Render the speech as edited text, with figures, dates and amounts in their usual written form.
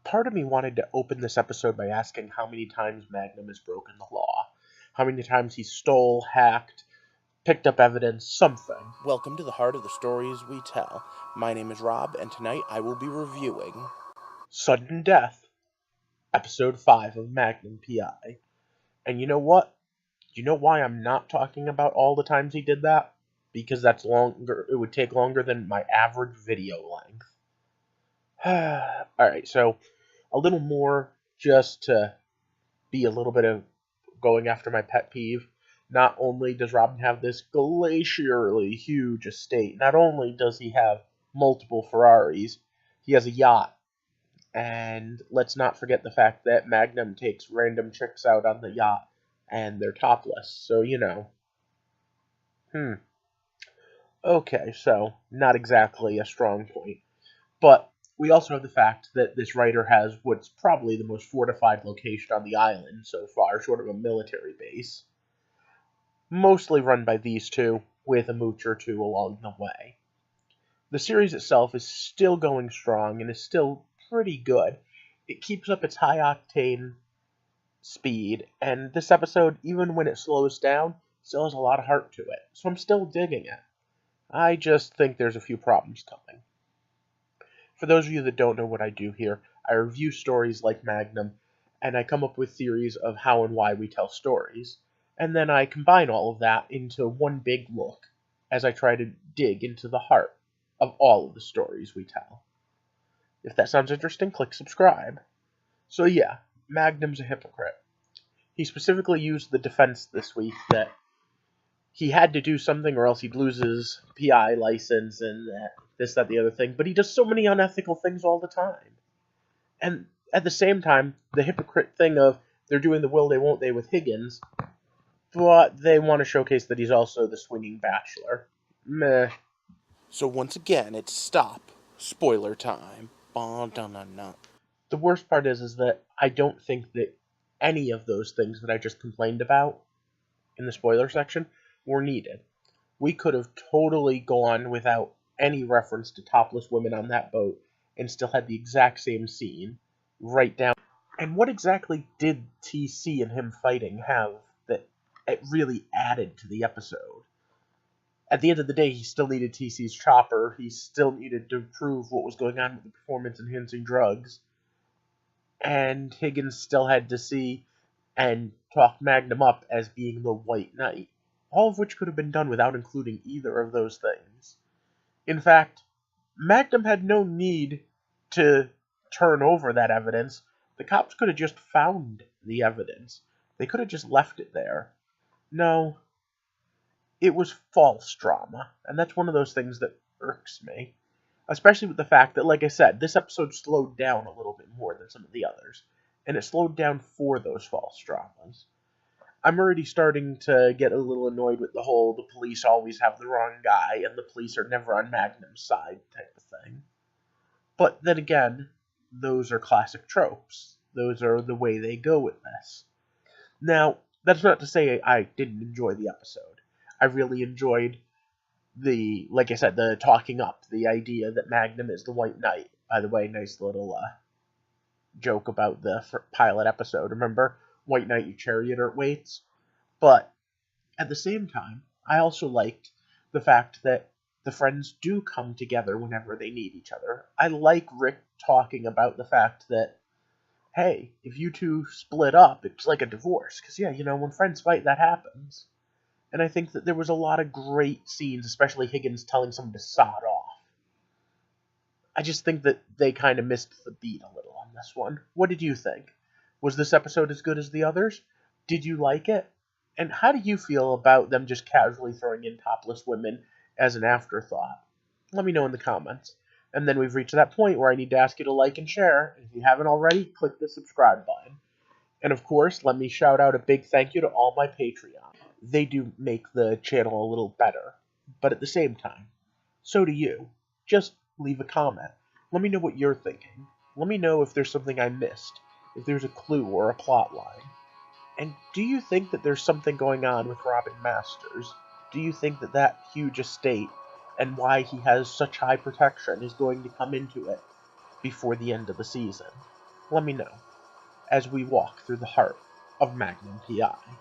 Part of me wanted to open this episode by asking how many times Magnum has broken the law. How many times he stole, hacked, picked up evidence, something. Welcome to the heart of the stories we tell. My name is Rob, and tonight I will be reviewing Sudden Death, Episode 5 of Magnum P.I. And you know what? You know why I'm not talking about all the times he did that? Because that's longer. It would take longer than my average video length. Alright, so a little more just to be a little bit of going after my pet peeve. Not only does Robin have this glacially huge estate, not only does he have multiple Ferraris, he has a yacht. And let's not forget the fact that Magnum takes random chicks out on the yacht and they're topless. So, Okay, so not exactly a strong point. But we also have the fact that this writer has what's probably the most fortified location on the island so far, sort of a military base. Mostly run by these two, with a mooch or two along the way. The series itself is still going strong and is still pretty good. It keeps up its high-octane speed, and this episode, even when it slows down, still has a lot of heart to it, so I'm still digging it. I just think there's a few problems coming. For those of you that don't know what I do here, I review stories like Magnum, and I come up with theories of how and why we tell stories, and then I combine all of that into one big look as I try to dig into the heart of all of the stories we tell. If that sounds interesting, click subscribe. So yeah, Magnum's a hypocrite. He specifically used the defense this week that he had to do something or else he'd lose his PI license and this, that, the other thing. But he does so many unethical things all the time. And at the same time, the hypocrite thing of they're doing the will they won't they with Higgins, but they want to showcase that he's also the swinging bachelor. Meh. So once again, it's stop. Spoiler time. The worst part is that I don't think that any of those things that I just complained about in the spoiler section were needed. We could have totally gone without any reference to topless women on that boat and still had the exact same scene right down. And what exactly did TC and him fighting have that it really added to the episode? At the end of the day, he still needed TC's chopper. He still needed to prove what was going on with the performance-enhancing drugs. And Higgins still had to see and talk Magnum up as being the White Knight. All of which could have been done without including either of those things. In fact, Magnum had no need to turn over that evidence. The cops could have just found the evidence. They could have just left it there. No, it was false drama, and that's one of those things that irks me. Especially with the fact that, like I said, this episode slowed down a little bit more than some of the others, and it slowed down for those false dramas. I'm already starting to get a little annoyed with the whole the police always have the wrong guy and the police are never on Magnum's side type of thing. But then again, those are classic tropes. Those are the way they go with this. Now, that's not to say I didn't enjoy the episode. I really enjoyed like I said, the talking up, the idea that Magnum is the White Knight. By the way, nice little joke about the pilot episode. Remember? White Knight, you charioteer waits. But at the same time, I also liked the fact that the friends do come together whenever they need each other. I like Rick talking about the fact that, hey, if you two split up, it's like a divorce. Because, yeah, when friends fight, that happens. And I think that there was a lot of great scenes, especially Higgins telling someone to sod off. I just think that they kind of missed the beat a little on this one. What did you think? Was this episode as good as the others? Did you like it? And how do you feel about them just casually throwing in topless women as an afterthought? Let me know in the comments. And then we've reached that point where I need to ask you to like and share. If you haven't already, click the subscribe button. And of course, let me shout out a big thank you to all my Patreon. They do make the channel a little better. But at the same time, so do you. Just leave a comment. Let me know what you're thinking. Let me know if there's something I missed. If there's a clue or a plot line. And do you think that there's something going on with Robin Masters? Do you think that that huge estate and why he has such high protection is going to come into it before the end of the season? Let me know as we walk through the heart of Magnum PI.